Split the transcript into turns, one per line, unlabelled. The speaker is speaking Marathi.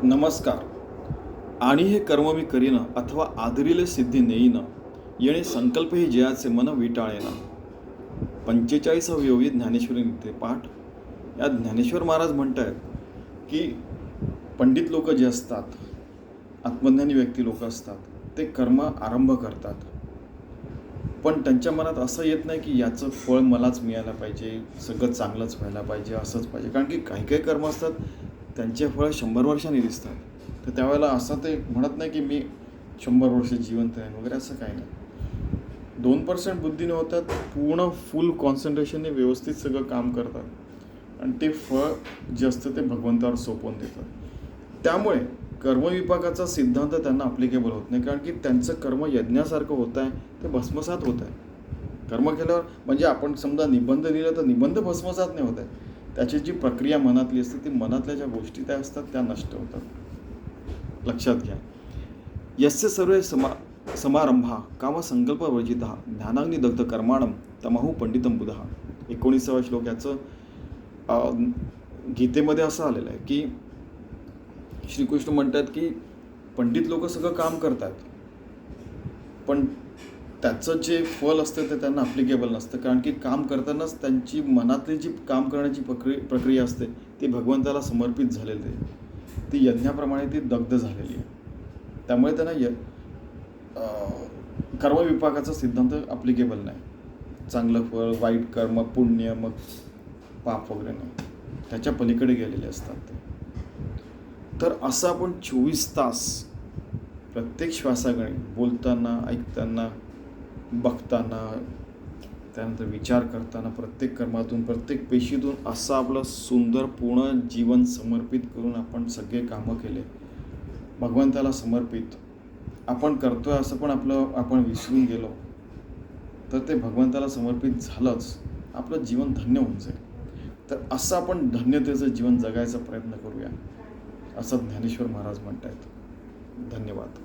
नमस्कार. आणि हे कर्म मी करीन अथवा आदरिले सिद्धी नेईन, येणे संकल्प हे जयाचे मन विटाळेना. 45वा योगी ज्ञानेश्वरी नित्य पाठ. या ज्ञानेश्वर महाराज म्हणतात की पंडित लोक जे असतात, आत्मज्ञानी व्यक्ती लोक असतात, ते कर्म आरंभ करतात, पण त्यांच्या मनात असं येत नाही की याचं फळ मलाच मिळायला पाहिजे, सगळं चांगलंच व्हायला पाहिजे, असंच पाहिजे. कारण की काही काही कर्म असतात त्यांचे फळ 100 वर्षांनी दिसतात. तर त्यावेळेला असं ते म्हणत नाही की मी 100 वर्ष जिवंत आहे वगैरे, असं काही नाही. 2% बुद्धीने होतात, पूर्ण फुल कॉन्सन्ट्रेशनने व्यवस्थित सगळं काम करतात आणि ते फळ जे असतं ते भगवंतावर सोपवून देतात. त्यामुळे कर्मविपाकाचा सिद्धांत त्यांना अप्लिकेबल होत नाही, कारण की त्यांचं कर्म यज्ञासारखं होत आहे, ते भस्मसात होत आहे. कर्म केल्यावर म्हणजे आपण समजा निबंध लिहिला तर निबंध भस्मसात नाही होत आहे. त्याची जी प्रक्रिया मनातली असते, ती मनातल्या ज्या गोष्टी त्या असतात त्या नष्ट होतात. लक्षात घ्या. यस्य सर्वे समारंभा कामसंकल्पवर्जितः ज्ञानाग्निदग्ध कर्माणं तमाहु पंडितम बुधः. 19वा श्लोक. याचं गीतेमध्ये असं आलेलं आहे की श्रीकृष्ण म्हणतात की पंडित लोक सगळं काम करतात, पण त्याचं जे फल असतं ते त्यांना अप्लिकेबल नसतं, कारण की काम करतानाच त्यांची मनातली जी काम करण्याची प्रक्रिया असते ती भगवंताला समर्पित झालेली आहे, ती यज्ञाप्रमाणे ती दग्ध झालेली आहे. त्यामुळे त्यांना कर्मविपाकाचा सिद्धांत अप्लिकेबल नाही. चांगलं फळ, वाईट कर्म, पुण्य, मग पाप वगैरे नाही, त्याच्या पलीकडे गेलेले असतात ते. तर असं आपण 24 तास प्रत्येक श्वासाकडे बोलताना, ऐकताना, बघताना, त्यानंतर विचार करताना, प्रत्येक कर्मातून, प्रत्येक पेशीतून असं आपलं सुंदर पूर्ण जीवन समर्पित करून आपण सगळे कामं केले, भगवंताला समर्पित आपण करतोय असं पण आपण विसरून गेलो, तर ते भगवंताला समर्पित झालंच, आपलं जीवन धन्य होऊन जाईल. तर असं आपण धन्यतेचं जीवन जगायचा प्रयत्न करूया, असं ज्ञानेश्वर महाराज म्हणत आहेत. धन्यवाद.